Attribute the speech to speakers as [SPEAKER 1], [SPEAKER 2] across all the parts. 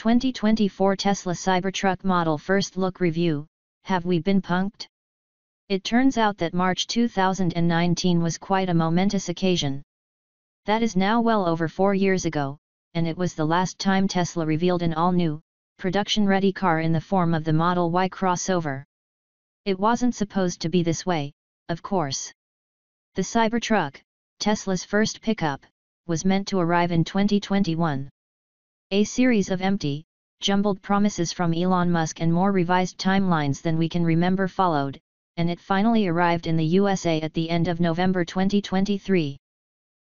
[SPEAKER 1] 2024 Tesla Cybertruck Model First Look Review. Have we been punked? It turns out that March 2019 was quite a momentous occasion. That is now well over 4 years ago, and it was the last time Tesla revealed an all-new, production-ready car in the form of the Model Y crossover. It wasn't supposed to be this way, of course. The Cybertruck, Tesla's first pickup, was meant to arrive in 2021. A series of empty, jumbled promises from Elon Musk and more revised timelines than we can remember followed, and it finally arrived in the USA at the end of November 2023.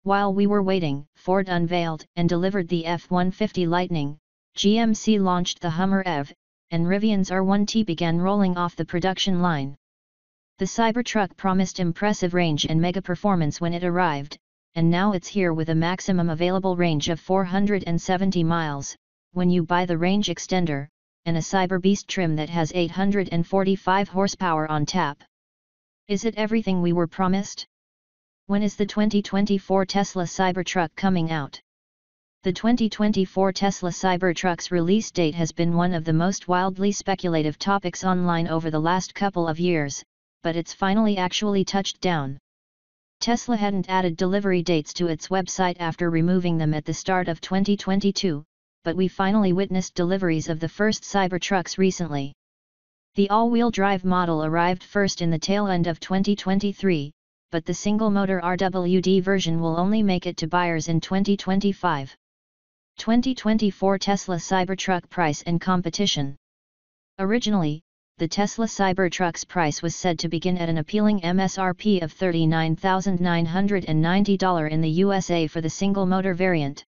[SPEAKER 1] While we were waiting, Ford unveiled and delivered the F-150 Lightning, GMC launched the Hummer EV, and Rivian's R1T began rolling off the production line. The Cybertruck promised impressive range and mega performance when it arrived, and now it's here with a maximum available range of 470 miles, when you buy the range extender, and a Cyberbeast trim that has 845 horsepower on tap. Is it everything we were promised? When is the 2024 Tesla Cybertruck coming out? The 2024 Tesla Cybertruck's release date has been one of the most wildly speculative topics online over the last couple of years, but it's finally actually touched down. Tesla hadn't added delivery dates to its website after removing them at the start of 2022, but we finally witnessed deliveries of the first Cybertrucks recently. The all-wheel drive model arrived first in the tail end of 2023, but the single motor RWD version will only make it to buyers in 2025. 2024 Tesla Cybertruck price and competition. Originally, the Tesla Cybertruck's price was said to begin at an appealing MSRP of $39,990 in the USA for the single-motor variant.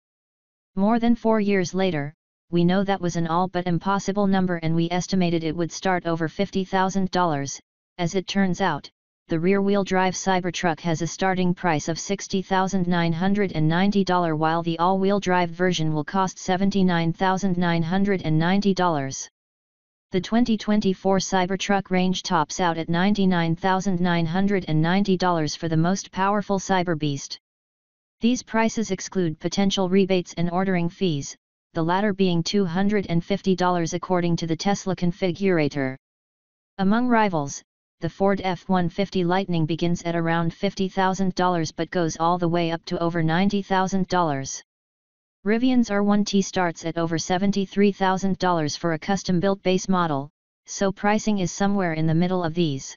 [SPEAKER 1] More than 4 years later, we know that was an all but impossible number, and we estimated it would start over $50,000. As it turns out, the rear-wheel drive Cybertruck has a starting price of $60,990, while the all-wheel drive version will cost $79,990. The 2024 Cybertruck range tops out at $99,990 for the most powerful Cyberbeast. These prices exclude potential rebates and ordering fees, the latter being $250 according to the Tesla configurator. Among rivals, the Ford F-150 Lightning begins at around $50,000 but goes all the way up to over $90,000. Rivian's R1T starts at over $73,000 for a custom-built base model, so pricing is somewhere in the middle of these.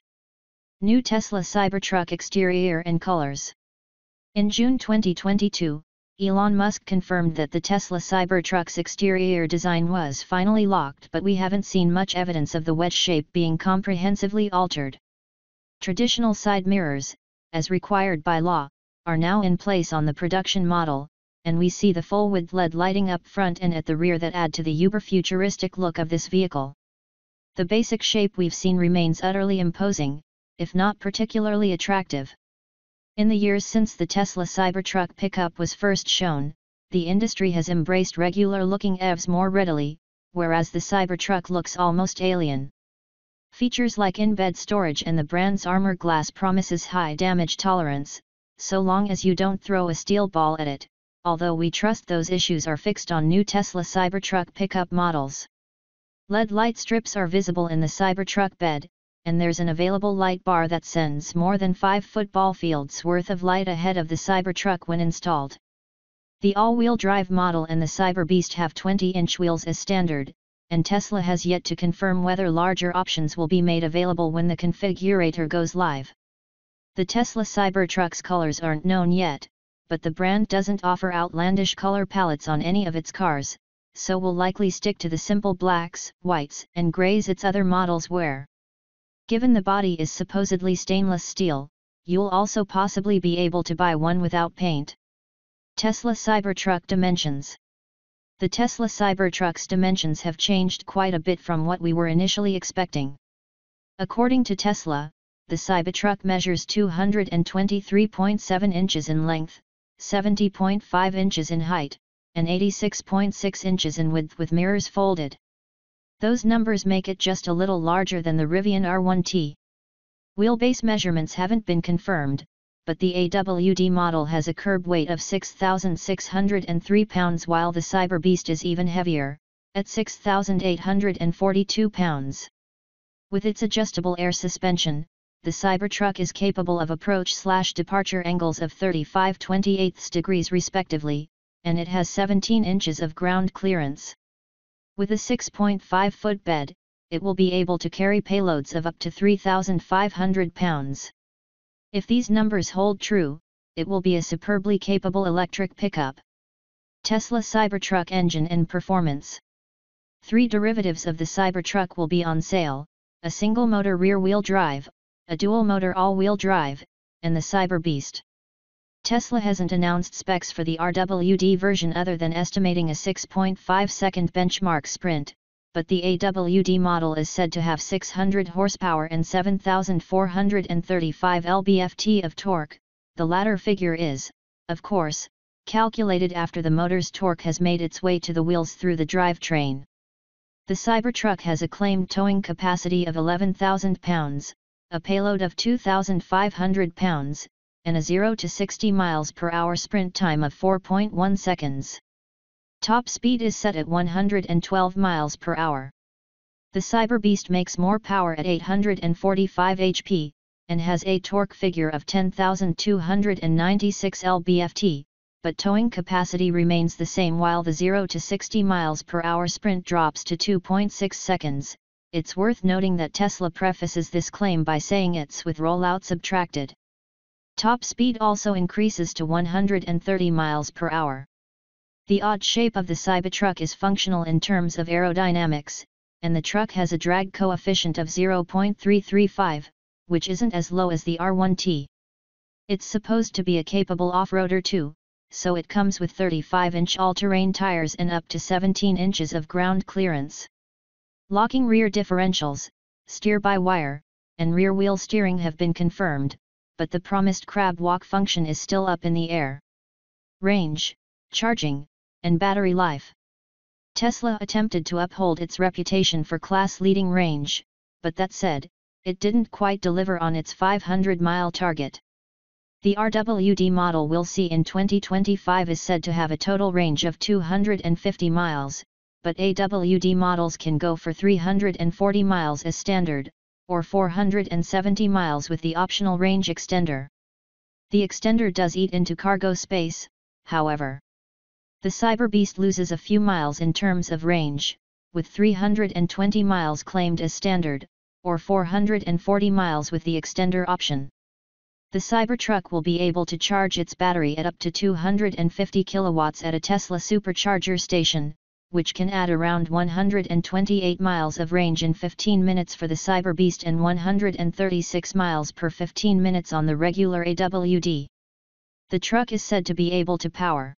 [SPEAKER 1] New Tesla Cybertruck exterior and colors. In June 2022, Elon Musk confirmed that the Tesla Cybertruck's exterior design was finally locked, but we haven't seen much evidence of the wedge shape being comprehensively altered. Traditional side mirrors, as required by law, are now in place on the production model, and we see the full-width LED lighting up front and at the rear that add to the uber-futuristic look of this vehicle. The basic shape we've seen remains utterly imposing, if not particularly attractive. In the years since the Tesla Cybertruck pickup was first shown, the industry has embraced regular-looking EVs more readily, whereas the Cybertruck looks almost alien. Features like in-bed storage and the brand's armor glass promises high damage tolerance, so long as you don't throw a steel ball at it, although we trust those issues are fixed on new Tesla Cybertruck pickup models. LED light strips are visible in the Cybertruck bed, and there's an available light bar that sends more than 5 football fields worth of light ahead of the Cybertruck when installed. The all-wheel drive model and the Cyberbeast have 20-inch wheels as standard, and Tesla has yet to confirm whether larger options will be made available when the configurator goes live. The Tesla Cybertruck's colors aren't known yet, but the brand doesn't offer outlandish color palettes on any of its cars, so will likely stick to the simple blacks, whites, and grays its other models wear. Given the body is supposedly stainless steel, you'll also possibly be able to buy one without paint. Tesla Cybertruck dimensions. The Tesla Cybertruck's dimensions have changed quite a bit from what we were initially expecting. According to Tesla, the Cybertruck measures 223.7 inches in length, 70.5 inches in height, and 86.6 inches in width with mirrors folded. Those numbers make it just a little larger than the Rivian R1T. Wheelbase measurements haven't been confirmed, but the AWD model has a curb weight of 6,603 pounds while the Cyberbeast is even heavier, at 6,842 pounds. With its adjustable air suspension, the Cybertruck is capable of approach/departure angles of 35/28 degrees respectively, and it has 17 inches of ground clearance. With a 6.5-foot bed, it will be able to carry payloads of up to 3,500 pounds. If these numbers hold true, it will be a superbly capable electric pickup. Tesla Cybertruck engine and performance. 3 derivatives of the Cybertruck will be on sale: a single-motor rear-wheel drive, a dual-motor all-wheel drive, and the Cyberbeast. Tesla hasn't announced specs for the RWD version other than estimating a 6.5-second benchmark sprint, but the AWD model is said to have 600 horsepower and 7,435 lb-ft of torque. The latter figure is, of course, calculated after the motor's torque has made its way to the wheels through the drivetrain. The Cybertruck has a claimed towing capacity of 11,000 pounds, a payload of 2,500 pounds, and a 0 to 60 miles per hour sprint time of 4.1 seconds. Top speed is set at 112 miles per hour. The Cyberbeast makes more power at 845 HP, and has a torque figure of 10,296 lb-ft, but towing capacity remains the same while the 0 to 60 miles per hour sprint drops to 2.6 seconds. It's worth noting that Tesla prefaces this claim by saying it's with rollout subtracted. Top speed also increases to 130 miles per hour. The odd shape of the Cybertruck is functional in terms of aerodynamics, and the truck has a drag coefficient of 0.335, which isn't as low as the R1T. It's supposed to be a capable off-roader too, so it comes with 35-inch all-terrain tires and up to 17 inches of ground clearance. Locking rear differentials, steer-by-wire, and rear-wheel steering have been confirmed, but the promised crab walk function is still up in the air. Range, charging, and battery life. Tesla attempted to uphold its reputation for class-leading range, but that said, it didn't quite deliver on its 500-mile target. The RWD model we'll see in 2025 is said to have a total range of 250 miles, but AWD models can go for 340 miles as standard, or 470 miles with the optional range extender. The extender does eat into cargo space, however. The Cyberbeast loses a few miles in terms of range, with 320 miles claimed as standard, or 440 miles with the extender option. The Cybertruck will be able to charge its battery at up to 250 kilowatts at a Tesla supercharger station, which can add around 128 miles of range in 15 minutes for the Cyberbeast and 136 miles per 15 minutes on the regular AWD. The truck is said to be able to power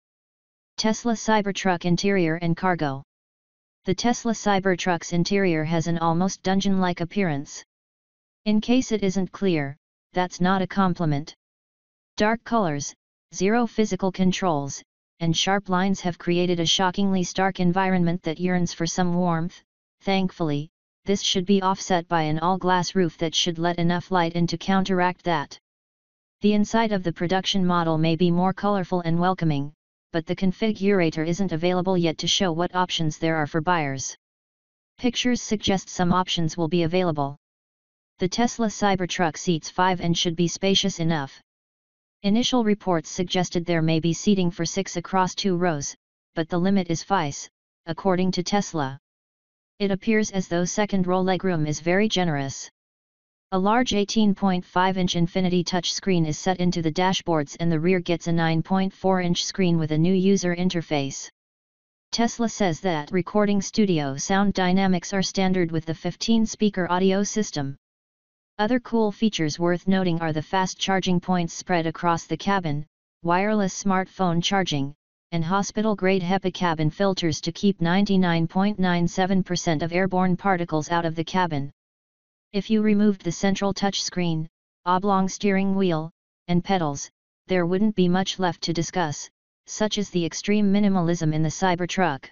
[SPEAKER 1] Tesla Cybertruck interior and cargo. The Tesla Cybertruck's interior has an almost dungeon-like appearance. In case it isn't clear, that's not a compliment. Dark colors, zero physical controls, and sharp lines have created a shockingly stark environment that yearns for some warmth. Thankfully, this should be offset by an all-glass roof that should let enough light in to counteract that. The inside of the production model may be more colorful and welcoming, but the configurator isn't available yet to show what options there are for buyers. Pictures suggest some options will be available. The Tesla Cybertruck seats 5 and should be spacious enough. Initial reports suggested there may be seating for 6 across 2 rows, but the limit is 5, according to Tesla. It appears as though second row legroom is very generous. A large 18.5-inch Infinity touchscreen is set into the dashboards and the rear gets a 9.4-inch screen with a new user interface. Tesla says that recording studio sound dynamics are standard with the 15-speaker audio system. Other cool features worth noting are the fast charging points spread across the cabin, wireless smartphone charging, and hospital-grade HEPA cabin filters to keep 99.97% of airborne particles out of the cabin. If you removed the central touchscreen, oblong steering wheel, and pedals, there wouldn't be much left to discuss, such as the extreme minimalism in the Cybertruck.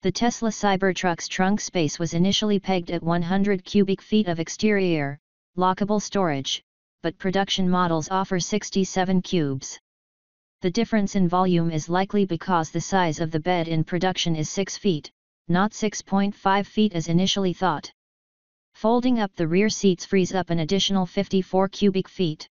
[SPEAKER 1] The Tesla Cybertruck's trunk space was initially pegged at 100 cubic feet of exterior, lockable storage, but production models offer 67 cubes. The difference in volume is likely because the size of the bed in production is 6 feet, not 6.5 feet as initially thought. Folding up the rear seats frees up an additional 54 cubic feet.